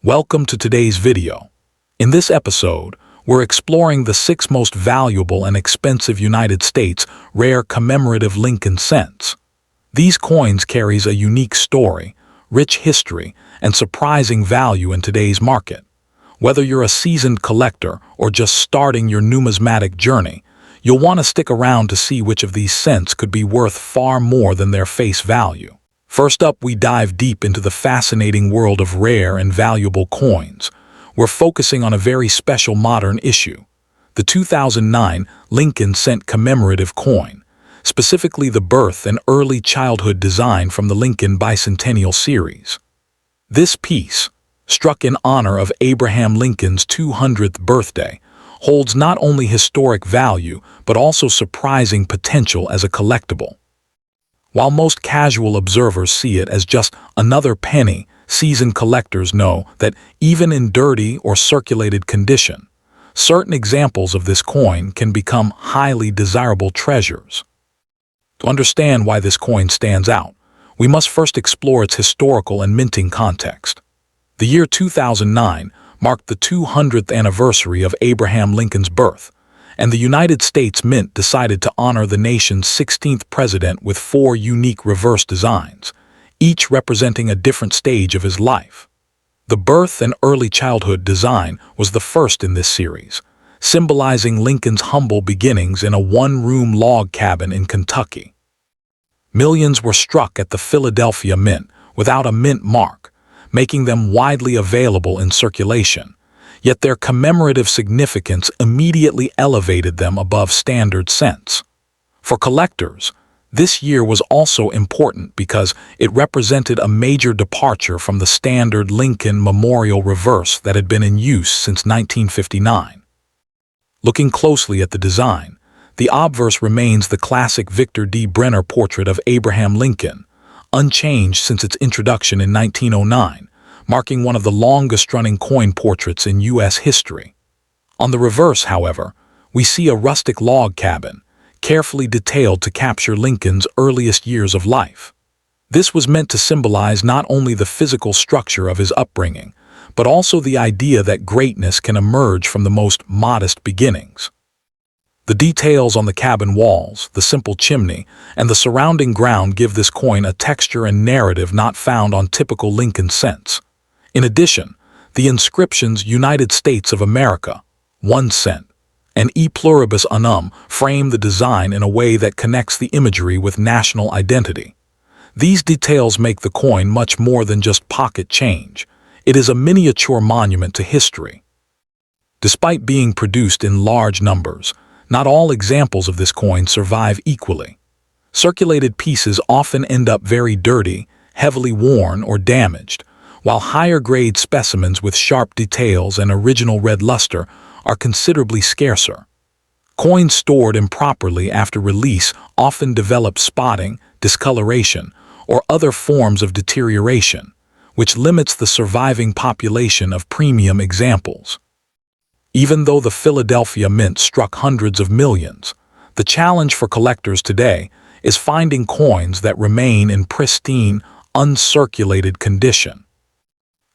Welcome to today's video. In this episode, we're exploring the 6 most valuable and expensive United States rare commemorative Lincoln cents. These coins carries a unique story, rich history, and surprising value in today's market. Whether you're a seasoned collector or just starting your numismatic journey, you'll want to stick around to see which of these cents could be worth far more than their face value. First up, we dive deep into the fascinating world of rare and valuable coins. We're focusing on a very special modern issue, the 2009 Lincoln cent commemorative coin, specifically the birth and early childhood design from the Lincoln Bicentennial series. This piece, struck in honor of Abraham Lincoln's 200th birthday, holds not only historic value but also surprising potential as a collectible. While most casual observers see it as just another penny, seasoned collectors know that even in dirty or circulated condition, certain examples of this coin can become highly desirable treasures. To understand why this coin stands out, we must first explore its historical and minting context. The year 2009 marked the 200th anniversary of Abraham Lincoln's birth, and the United States Mint decided to honor the nation's 16th president with 4 unique reverse designs, each representing a different stage of his life. The birth and early childhood design was the first in this series, symbolizing Lincoln's humble beginnings in a one-room log cabin in Kentucky. Millions were struck at the Philadelphia Mint without a mint mark, making them widely available in circulation. Yet their commemorative significance immediately elevated them above standard cents. For collectors, this year was also important because it represented a major departure from the standard Lincoln Memorial reverse that had been in use since 1959. Looking closely at the design, the obverse remains the classic Victor D. Brenner portrait of Abraham Lincoln, unchanged since its introduction in 1909. Marking one of the longest-running coin portraits in U.S. history. On the reverse, however, we see a rustic log cabin, carefully detailed to capture Lincoln's earliest years of life. This was meant to symbolize not only the physical structure of his upbringing, but also the idea that greatness can emerge from the most modest beginnings. The details on the cabin walls, the simple chimney, and the surrounding ground give this coin a texture and narrative not found on typical Lincoln cents. In addition, the inscriptions United States of America, 1 cent, and E pluribus unum frame the design in a way that connects the imagery with national identity. These details make the coin much more than just pocket change. It is a miniature monument to history. Despite being produced in large numbers, not all examples of this coin survive equally. Circulated pieces often end up very dirty, heavily worn, or damaged, while higher-grade specimens with sharp details and original red luster are considerably scarcer. Coins stored improperly after release often develop spotting, discoloration, or other forms of deterioration, which limits the surviving population of premium examples. Even though the Philadelphia Mint struck hundreds of millions, the challenge for collectors today is finding coins that remain in pristine, uncirculated condition.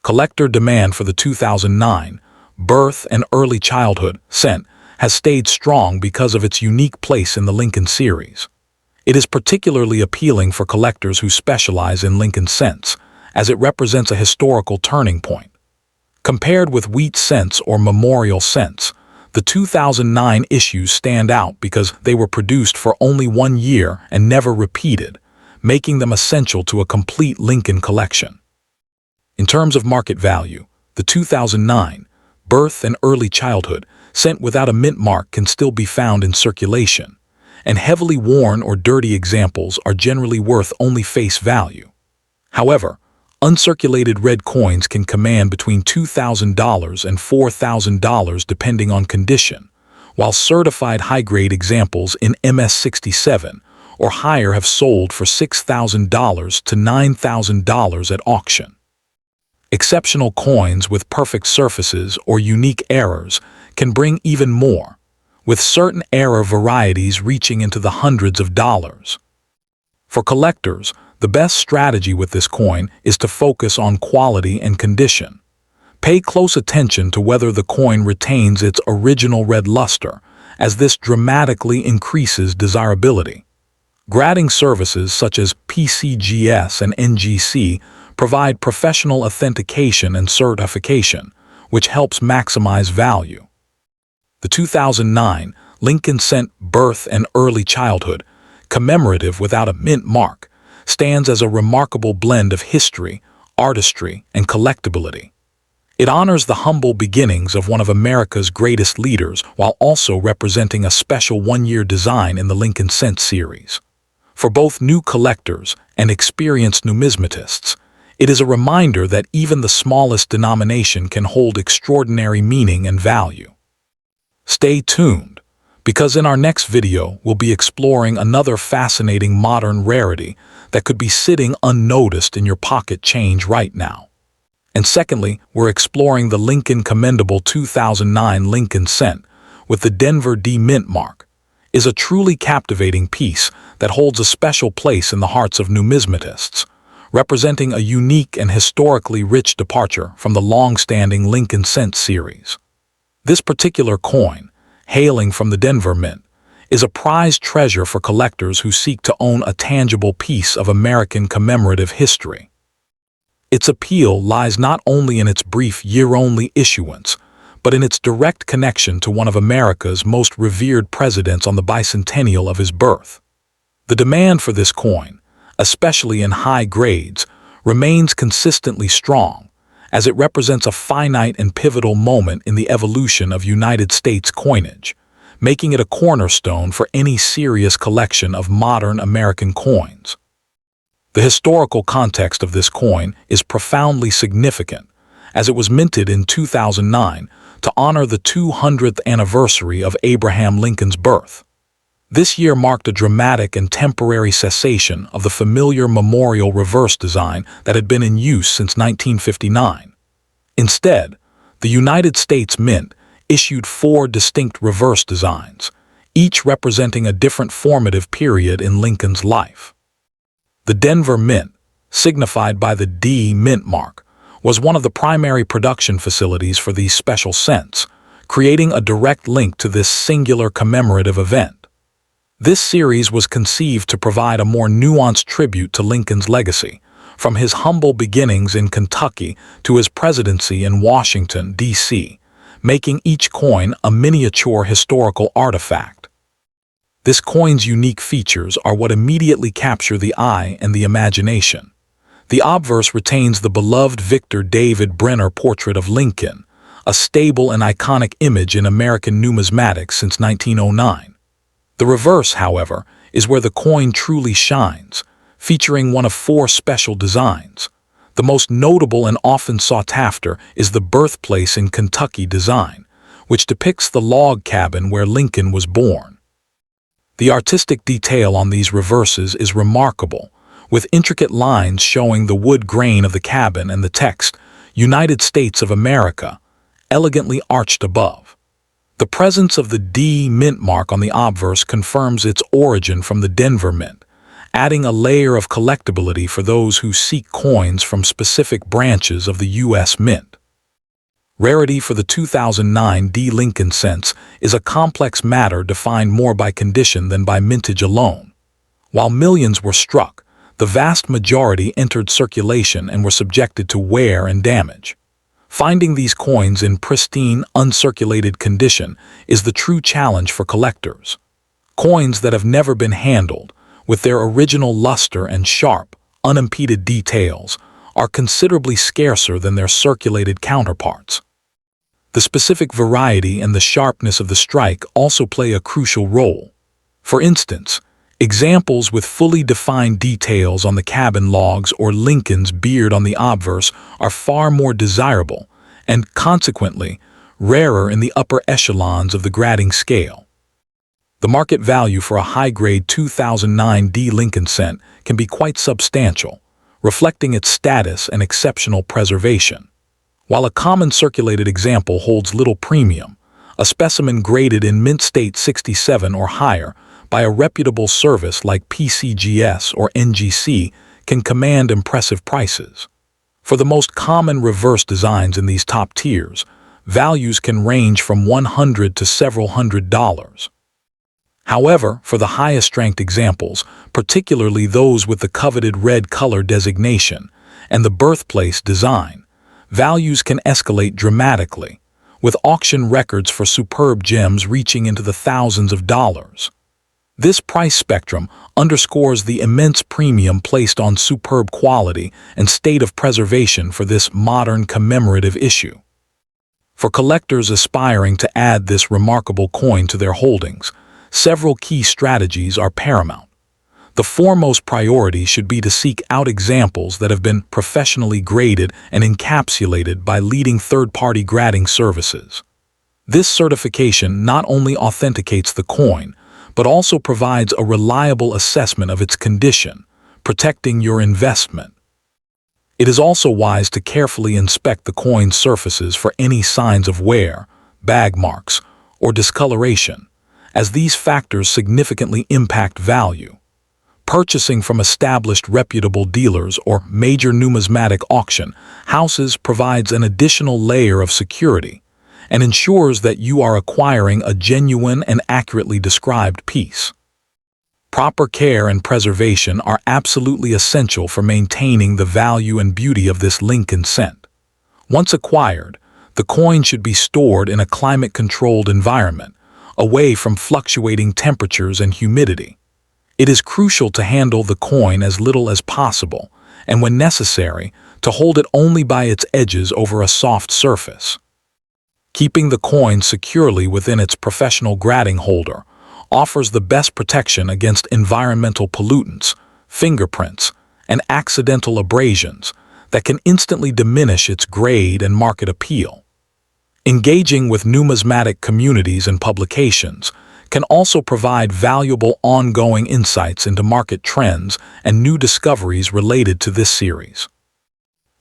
Collector demand for the 2009 birth and early childhood cent has stayed strong because of its unique place in the Lincoln series. It is particularly appealing for collectors who specialize in Lincoln cents, as it represents a historical turning point. Compared with wheat cents or memorial cents, the 2009 issues stand out because they were produced for only 1 year and never repeated, making them essential to a complete Lincoln collection. In terms of market value, the 2009 birth and early childhood cent without a mint mark can still be found in circulation, and heavily worn or dirty examples are generally worth only face value. However, uncirculated red coins can command between $2,000 and $4,000 depending on condition, while certified high-grade examples in MS-67 or higher have sold for $6,000 to $9,000 at auction. Exceptional coins with perfect surfaces or unique errors can bring even more, with certain error varieties reaching into the hundreds of dollars. For collectors, the best strategy with this coin is to focus on quality and condition. Pay close attention to whether the coin retains its original red luster, as this dramatically increases desirability. Grading services such as PCGS and NGC provide professional authentication and certification, which helps maximize value. The 2009 Lincoln Cent Birth and Early Childhood, commemorative without a mint mark, stands as a remarkable blend of history, artistry, and collectability. It honors the humble beginnings of one of America's greatest leaders while also representing a special one-year design in the Lincoln Cent series. For both new collectors and experienced numismatists, it is a reminder that even the smallest denomination can hold extraordinary meaning and value. Stay tuned, because in our next video we'll be exploring another fascinating modern rarity that could be sitting unnoticed in your pocket change right now. And secondly, we're exploring the Lincoln Commendable 2009 Lincoln Cent with the Denver D mint mark. Is a truly captivating piece that holds a special place in the hearts of numismatists, representing a unique and historically rich departure from the long-standing Lincoln Cent series. This particular coin, hailing from the Denver Mint, is a prized treasure for collectors who seek to own a tangible piece of American commemorative history. Its appeal lies not only in its brief year-only issuance, but in its direct connection to one of America's most revered presidents on the bicentennial of his birth. The demand for this coin, especially in high grades, remains consistently strong, as it represents a finite and pivotal moment in the evolution of United States coinage, making it a cornerstone for any serious collection of modern American coins. The historical context of this coin is profoundly significant, as it was minted in 2009 to honor the 200th anniversary of Abraham Lincoln's birth. This year marked a dramatic and temporary cessation of the familiar memorial reverse design that had been in use since 1959. Instead, the United States Mint issued 4 distinct reverse designs, each representing a different formative period in Lincoln's life. The Denver Mint, signified by the D mint mark, was one of the primary production facilities for these special cents, creating a direct link to this singular commemorative event. This series was conceived to provide a more nuanced tribute to Lincoln's legacy, from his humble beginnings in Kentucky to his presidency in Washington, D.C., making each coin a miniature historical artifact. This coin's unique features are what immediately capture the eye and the imagination. The obverse retains the beloved Victor David Brenner portrait of Lincoln, a stable and iconic image in American numismatics since 1909. The reverse, however, is where the coin truly shines, featuring one of 4 special designs. The most notable and often sought after is the Birthplace in Kentucky design, which depicts the log cabin where Lincoln was born. The artistic detail on these reverses is remarkable, with intricate lines showing the wood grain of the cabin and the text, United States of America, elegantly arched above. The presence of the D mint mark on the obverse confirms its origin from the Denver Mint, adding a layer of collectability for those who seek coins from specific branches of the U.S. Mint. Rarity for the 2009 D Lincoln Cents is a complex matter defined more by condition than by mintage alone. While millions were struck, the vast majority entered circulation and were subjected to wear and damage. Finding these coins in pristine, uncirculated condition is the true challenge for collectors. Coins that have never been handled, with their original luster and sharp, unimpeded details, are considerably scarcer than their circulated counterparts. The specific variety and the sharpness of the strike also play a crucial role. For instance, examples with fully defined details on the cabin logs or Lincoln's beard on the obverse are far more desirable and, consequently, rarer in the upper echelons of the grading scale. The market value for a high-grade 2009 D Lincoln Cent can be quite substantial, reflecting its status and exceptional preservation. While a common circulated example holds little premium, a specimen graded in mint state 67 or higher by a reputable service like PCGS or NGC can command impressive prices. For the most common reverse designs in these top tiers, values can range from $100 to several $100s. However, for the highest ranked examples, particularly those with the coveted red color designation and the birthplace design, values can escalate dramatically, with auction records for superb gems reaching into the thousands of dollars. This price spectrum underscores the immense premium placed on superb quality and state of preservation for this modern commemorative issue. For collectors aspiring to add this remarkable coin to their holdings, several key strategies are paramount. The foremost priority should be to seek out examples that have been professionally graded and encapsulated by leading third-party grading services. This certification not only authenticates the coin, but also provides a reliable assessment of its condition, protecting your investment. It is also wise to carefully inspect the coin's surfaces for any signs of wear, bag marks, or discoloration, as these factors significantly impact value. Purchasing from established reputable dealers or major numismatic auction houses provides an additional layer of security and ensures that you are acquiring a genuine and accurately described piece. Proper care and preservation are absolutely essential for maintaining the value and beauty of this Lincoln cent. Once acquired, the coin should be stored in a climate-controlled environment, away from fluctuating temperatures and humidity. It is crucial to handle the coin as little as possible, and when necessary, to hold it only by its edges over a soft surface. Keeping the coin securely within its professional grading holder offers the best protection against environmental pollutants, fingerprints, and accidental abrasions that can instantly diminish its grade and market appeal. Engaging with numismatic communities and publications can also provide valuable ongoing insights into market trends and new discoveries related to this series.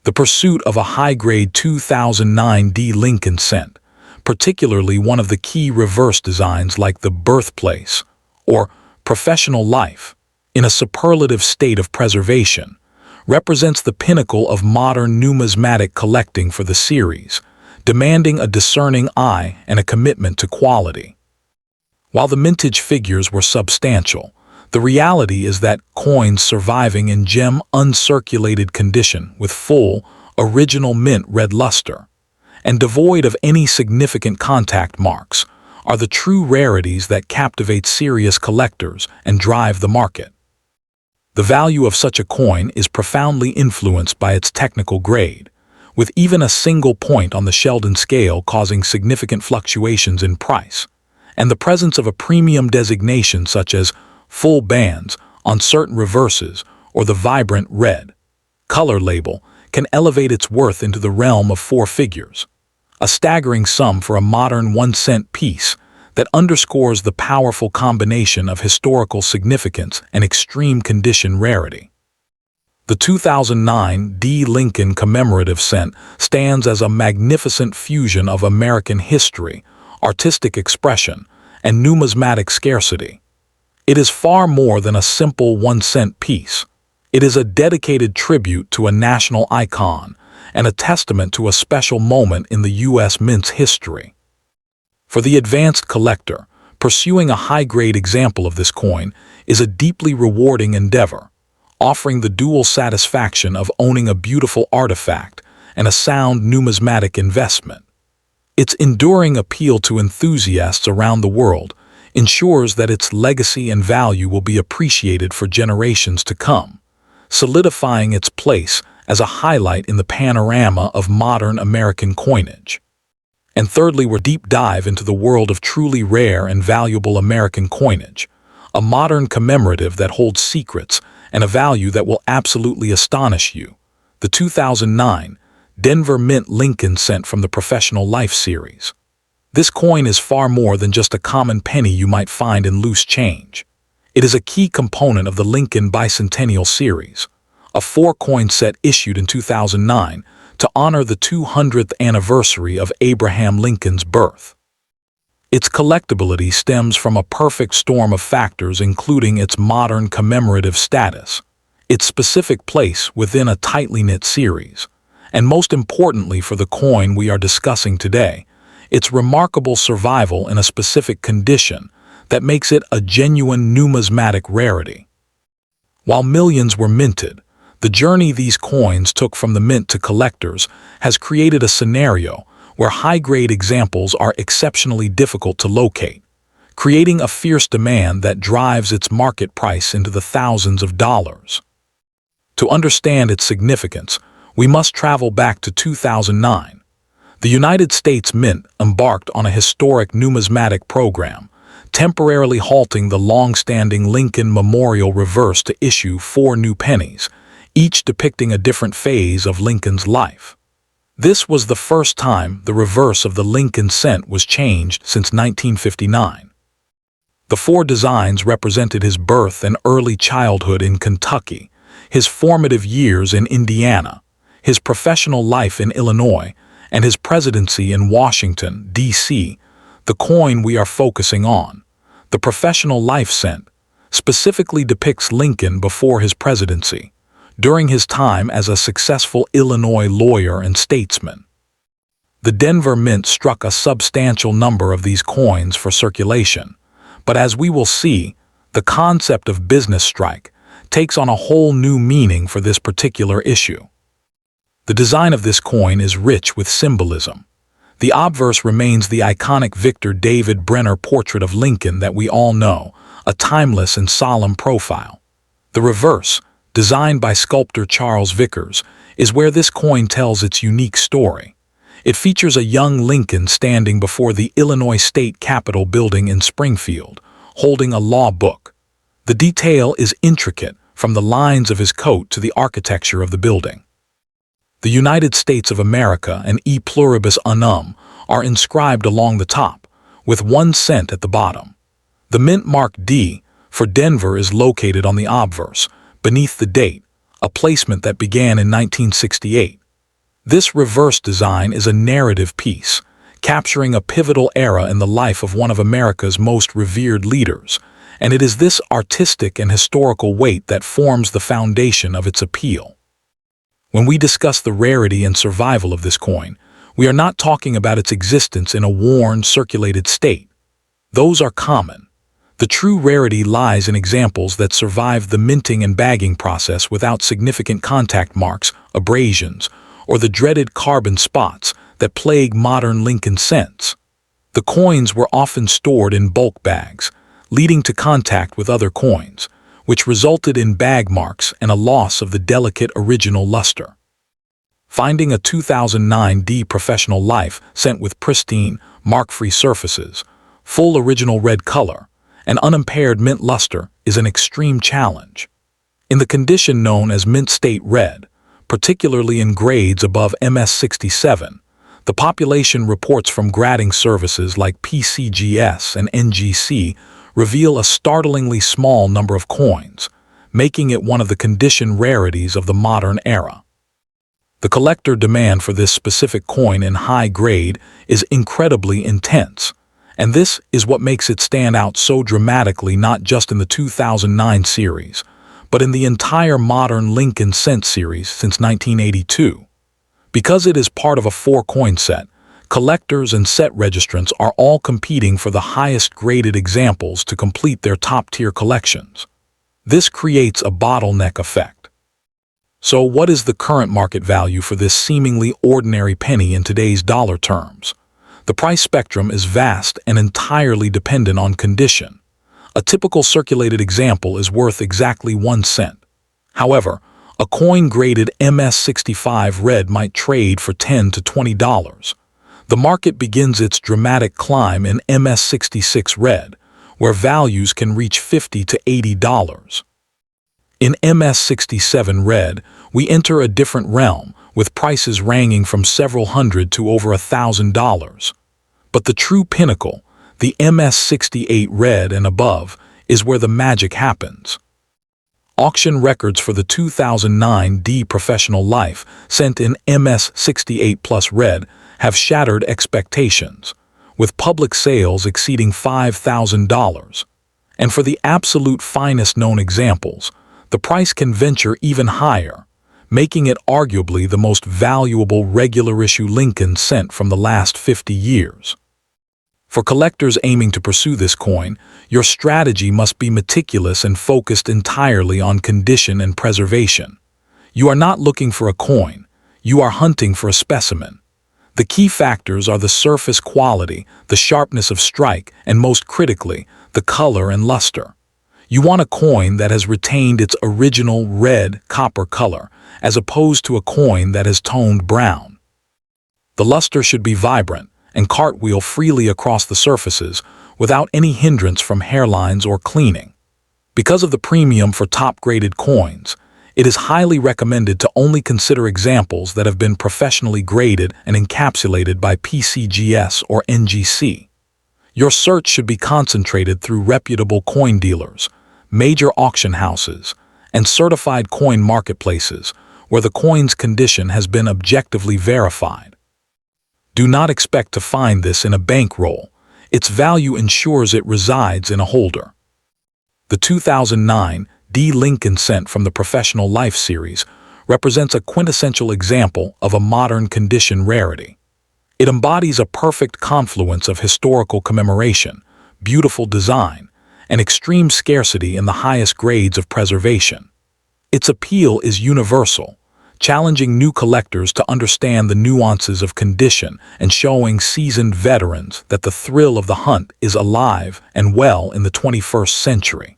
The pursuit of a high-grade 2009 D Lincoln cent, particularly one of the key reverse designs like the birthplace or professional life, in a superlative state of preservation, represents the pinnacle of modern numismatic collecting for the series, demanding a discerning eye and a commitment to quality. While the mintage figures were substantial, the reality is that coins surviving in gem uncirculated condition with full, original mint red luster, and devoid of any significant contact marks, are the true rarities that captivate serious collectors and drive the market. The value of such a coin is profoundly influenced by its technical grade, with even a single point on the Sheldon scale causing significant fluctuations in price, and the presence of a premium designation such as full bands on certain reverses or the vibrant red color label can elevate its worth into the realm of four figures, a staggering sum for a modern 1-cent piece that underscores the powerful combination of historical significance and extreme condition rarity. The 2009 D. Lincoln commemorative cent stands as a magnificent fusion of American history, artistic expression, and numismatic scarcity. It is far more than a simple 1-cent piece. It is a dedicated tribute to a national icon and a testament to a special moment in the U.S. mint's history. For the advanced collector, pursuing a high-grade example of this coin is a deeply rewarding endeavor, offering the dual satisfaction of owning a beautiful artifact and a sound numismatic investment. Its enduring appeal to enthusiasts around the world ensures that its legacy and value will be appreciated for generations to come, solidifying its place as a highlight in the panorama of modern American coinage. And thirdly, we're deep dive into the world of truly rare and valuable American coinage, a modern commemorative that holds secrets and a value that will absolutely astonish you. The 2009 Denver Mint Lincoln cent from the Professional Life series. This coin is far more than just a common penny you might find in loose change. It is a key component of the Lincoln Bicentennial series, a 4-coin set issued in 2009 to honor the 200th anniversary of Abraham Lincoln's birth. Its collectability stems from a perfect storm of factors, including its modern commemorative status, its specific place within a tightly knit series, and most importantly for the coin we are discussing today, its remarkable survival in a specific condition that makes it a genuine numismatic rarity. While millions were minted, the journey these coins took from the mint to collectors has created a scenario where high-grade examples are exceptionally difficult to locate, creating a fierce demand that drives its market price into the thousands of dollars. To understand its significance, we must travel back to 2009. The United States Mint embarked on a historic numismatic program, temporarily halting the long-standing Lincoln Memorial reverse to issue 4 new pennies, each depicting a different phase of Lincoln's life. This was the first time the reverse of the Lincoln cent was changed since 1959. The 4 designs represented his birth and early childhood in Kentucky, his formative years in Indiana, his professional life in Illinois, and his presidency in Washington, D.C. The coin we are focusing on, the professional life cent, specifically depicts Lincoln before his presidency, during his time as a successful Illinois lawyer and statesman. The Denver Mint struck a substantial number of these coins for circulation, but as we will see, the concept of business strike takes on a whole new meaning for this particular issue. The design of this coin is rich with symbolism. The obverse remains the iconic Victor David Brenner portrait of Lincoln that we all know, a timeless and solemn profile. The reverse, designed by sculptor Charles Vickers, is where this coin tells its unique story. It features a young Lincoln standing before the Illinois State Capitol building in Springfield, holding a law book. The detail is intricate, from the lines of his coat to the architecture of the building. The United States of America and E pluribus unum are inscribed along the top, with 1 cent at the bottom. The mint mark D for Denver is located on the obverse, beneath the date, a placement that began in 1968. This reverse design is a narrative piece, capturing a pivotal era in the life of one of America's most revered leaders, and it is this artistic and historical weight that forms the foundation of its appeal. When we discuss the rarity and survival of this coin, we are not talking about its existence in a worn, circulated state. Those are common. The true rarity lies in examples that survive the minting and bagging process without significant contact marks, abrasions, or the dreaded carbon spots that plague modern Lincoln cents. The coins were often stored in bulk bags, leading to contact with other coins, which resulted in bag marks and a loss of the delicate original luster. Finding a 2009 D professional life cent with pristine, mark-free surfaces, full original red color, and unimpaired mint luster is an extreme challenge. In the condition known as mint state red, particularly in grades above MS67, the population reports from grading services like PCGS and NGC reveal a startlingly small number of coins, making it one of the condition rarities of the modern era. The collector demand for this specific coin in high grade is incredibly intense, and this is what makes it stand out so dramatically not just in the 2009 series, but in the entire modern Lincoln cent series since 1982. Because it is part of a 4-coin set, collectors and set registrants are all competing for the highest graded examples to complete their top-tier collections. This creates a bottleneck effect. So what is the current market value for this seemingly ordinary penny in today's dollar terms? The price spectrum is vast and entirely dependent on condition. A typical circulated example is worth exactly 1 cent. However, a coin graded MS65 red might trade for $10 to $20. The market begins its dramatic climb in MS66 red, where values can reach $50 to $80. In MS67 red, we enter a different realm, with prices ranging from several hundred to over $1,000. But the true pinnacle, the MS68 red and above, is where the magic happens. Auction records for the 2009 D Professional Life cent in MS68 plus red have shattered expectations, with public sales exceeding $5,000. And for the absolute finest known examples, the price can venture even higher, making it arguably the most valuable regular-issue Lincoln cent from the last 50 years. For collectors aiming to pursue this coin, your strategy must be meticulous and focused entirely on condition and preservation. You are not looking for a coin, you are hunting for a specimen. The key factors are the surface quality, the sharpness of strike, and most critically, the color and luster. You want a coin that has retained its original red copper color, as opposed to a coin that has toned brown. The luster should be vibrant and cartwheel freely across the surfaces without any hindrance from hairlines or cleaning. Because of the premium for top-graded coins, it is highly recommended to only consider examples that have been professionally graded and encapsulated by PCGS or NGC. Your search should be concentrated through reputable coin dealers, major auction houses, and certified coin marketplaces where the coin's condition has been objectively verified. Do not expect to find this in a bankroll. Its value ensures it resides in a holder. The 2009 D. Lincoln cent from the Professional Life series represents a quintessential example of a modern condition rarity. It embodies a perfect confluence of historical commemoration, beautiful design, and extreme scarcity in the highest grades of preservation. Its appeal is universal, challenging new collectors to understand the nuances of condition and showing seasoned veterans that the thrill of the hunt is alive and well in the 21st century.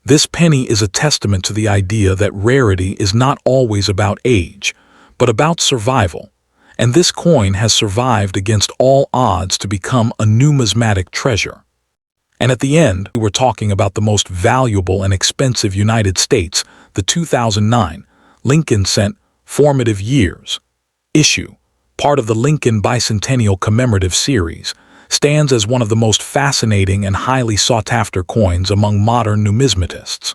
This penny is a testament to the idea that rarity is not always about age, but about survival, and this coin has survived against all odds to become a numismatic treasure. And at the end, we're talking about the most valuable and expensive United States, the 2009 Lincoln cent Formative Years issue, part of the Lincoln Bicentennial Commemorative Series, stands as one of the most fascinating and highly sought-after coins among modern numismatists.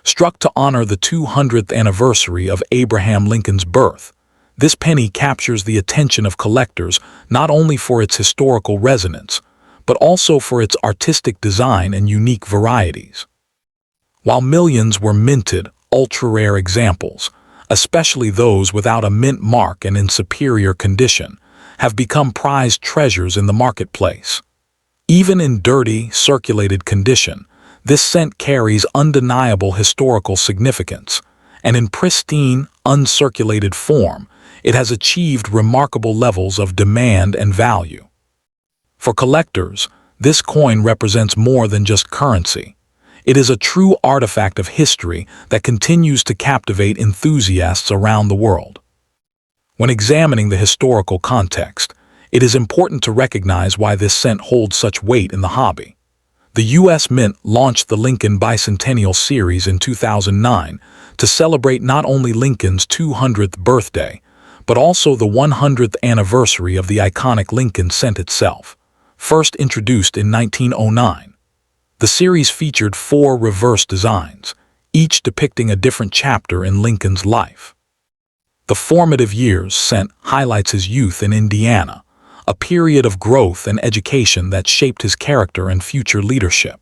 Struck to honor the 200th anniversary of Abraham Lincoln's birth, this penny captures the attention of collectors not only for its historical resonance, but also for its artistic design and unique varieties. While millions were minted, ultra-rare examples, especially those without a mint mark and in superior condition, have become prized treasures in the marketplace. Even in dirty, circulated condition, this cent carries undeniable historical significance, and in pristine, uncirculated form, it has achieved remarkable levels of demand and value. For collectors, this coin represents more than just currency. It is a true artifact of history that continues to captivate enthusiasts around the world. When examining the historical context, it is important to recognize why this cent holds such weight in the hobby. The U.S. Mint launched the Lincoln Bicentennial Series in 2009 to celebrate not only Lincoln's 200th birthday, but also the 100th anniversary of the iconic Lincoln cent itself, first introduced in 1909. The series featured 4 reverse designs, each depicting a different chapter in Lincoln's life. The Formative Years cent highlights his youth in Indiana, a period of growth and education that shaped his character and future leadership.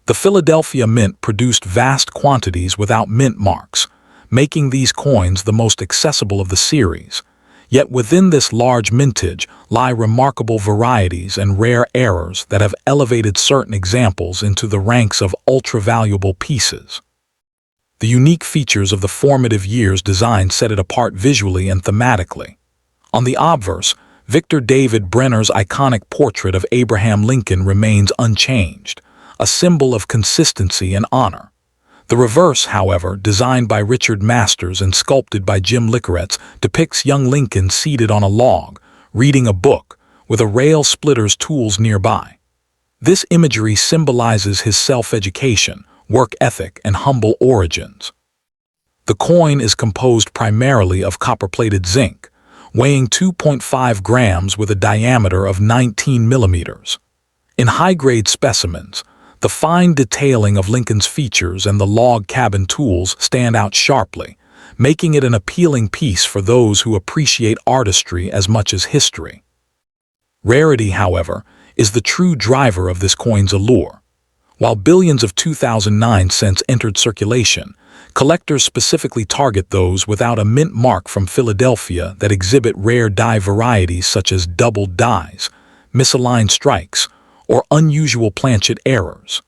The Philadelphia Mint produced vast quantities without mint marks, making these coins the most accessible of the series. Yet within this large mintage lie remarkable varieties and rare errors that have elevated certain examples into the ranks of ultra-valuable pieces. The unique features of the Formative Years design set it apart visually and thematically. On the obverse, Victor David Brenner's iconic portrait of Abraham Lincoln remains unchanged, a symbol of consistency and honor. The reverse, however, designed by Richard Masters and sculpted by Jim Licoretz, depicts young Lincoln seated on a log, reading a book, with a rail splitter's tools nearby. This imagery symbolizes his self-education, work ethic, and humble origins. The coin is composed primarily of copper-plated zinc, weighing 2.5 grams with a diameter of 19 millimeters. In high-grade specimens, the fine detailing of Lincoln's features and the log cabin tools stand out sharply, making it an appealing piece for those who appreciate artistry as much as history. Rarity, however, is the true driver of this coin's allure. While billions of 2009 cents entered circulation, Collectors specifically target those without a mint mark from Philadelphia that exhibit rare die varieties such as doubled dies, misaligned strikes, or unusual planchet errors.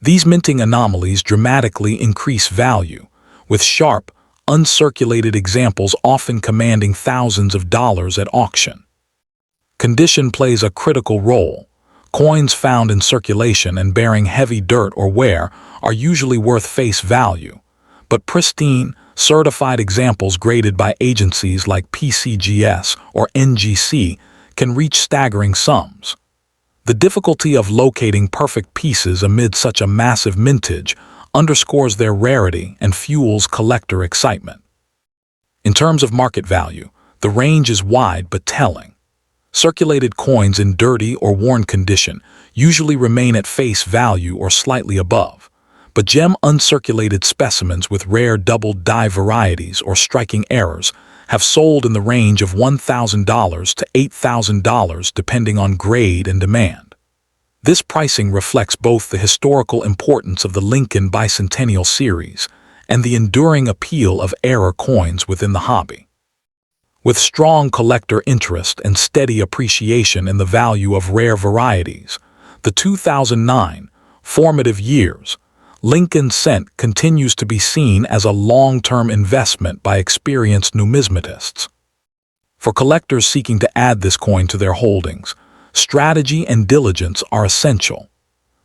These minting anomalies dramatically increase value, with sharp, uncirculated examples often commanding thousands of dollars at auction. Condition plays a critical role. Coins found in circulation and bearing heavy dirt or wear are usually worth face value, but pristine, certified examples graded by agencies like PCGS or NGC can reach staggering sums. The difficulty of locating perfect pieces amid such a massive mintage underscores their rarity and fuels collector excitement. In terms of market value, the range is wide but telling. Circulated coins in dirty or worn condition usually remain at face value or slightly above, but gem uncirculated specimens with rare doubled die varieties or striking errors have sold in the range of $1,000 to $8,000 depending on grade and demand. This pricing reflects both the historical importance of the Lincoln Bicentennial series and the enduring appeal of error coins within the hobby. With strong collector interest and steady appreciation in the value of rare varieties, the 2009 formative years Lincoln cent continues to be seen as a long-term investment by experienced numismatists. For collectors seeking to add this coin to their holdings, strategy and diligence are essential.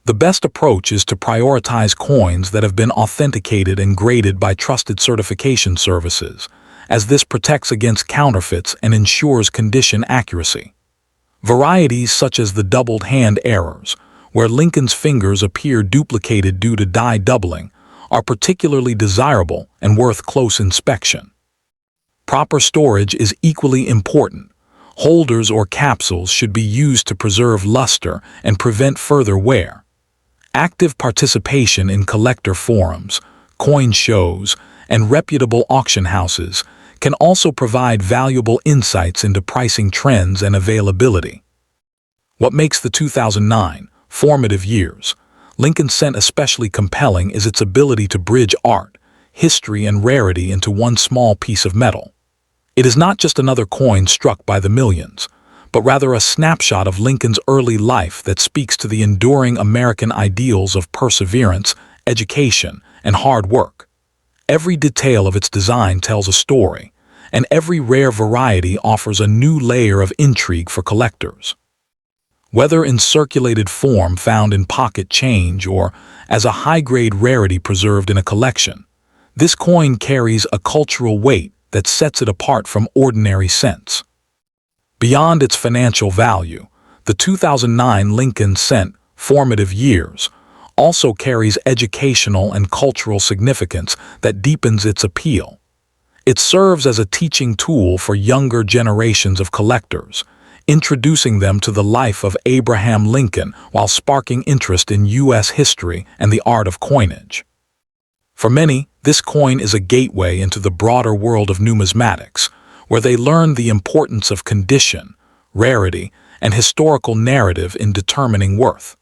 The best approach is to prioritize coins that have been authenticated and graded by trusted certification services, as this protects against counterfeits and ensures condition accuracy. Varieties such as the doubled hand errors, where Lincoln's fingers appear duplicated due to die doubling, are particularly desirable and worth close inspection. Proper storage is equally important. Holders or capsules should be used to preserve luster and prevent further wear. Active participation in collector forums, coin shows, and reputable auction houses can also provide valuable insights into pricing trends and availability. What makes the 2009 formative years Lincoln cent especially compelling is its ability to bridge art, history, and rarity into one small piece of metal. It is not just another coin struck by the millions, but rather a snapshot of Lincoln's early life that speaks to the enduring American ideals of perseverance, education, and hard work. Every detail of its design tells a story, and every rare variety offers a new layer of intrigue for collectors. Whether in circulated form found in pocket change or as a high-grade rarity preserved in a collection, this coin carries a cultural weight that sets it apart from ordinary cents. Beyond its financial value, the 2009 Lincoln cent formative years also carries educational and cultural significance that deepens its appeal. It serves as a teaching tool for younger generations of collectors, introducing them to the life of Abraham Lincoln while sparking interest in U.S. history and the art of coinage. For many, this coin is a gateway into the broader world of numismatics, where they learn the importance of condition, rarity, and historical narrative in determining worth.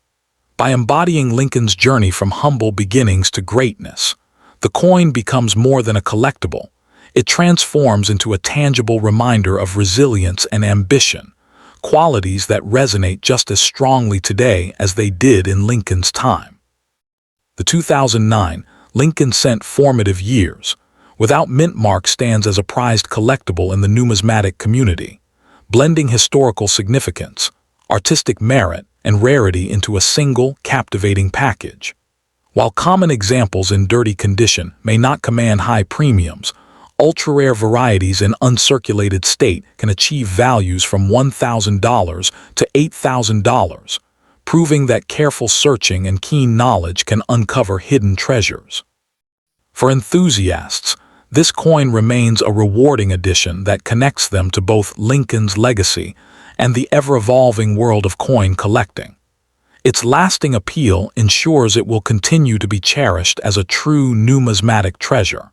By embodying Lincoln's journey from humble beginnings to greatness, the coin becomes more than a collectible. It transforms into a tangible reminder of resilience and ambition, qualities that resonate just as strongly today as they did in Lincoln's time. The 2009 Lincoln cent formative years, without mint mark, stands as a prized collectible in the numismatic community, blending historical significance, artistic merit, and rarity into a single, captivating package. While common examples in dirty condition may not command high premiums, ultra-rare varieties in uncirculated state can achieve values from $1,000 to $8,000, proving that careful searching and keen knowledge can uncover hidden treasures. For enthusiasts, this coin remains a rewarding addition that connects them to both Lincoln's legacy and the ever-evolving world of coin collecting. Its lasting appeal ensures it will continue to be cherished as a true numismatic treasure.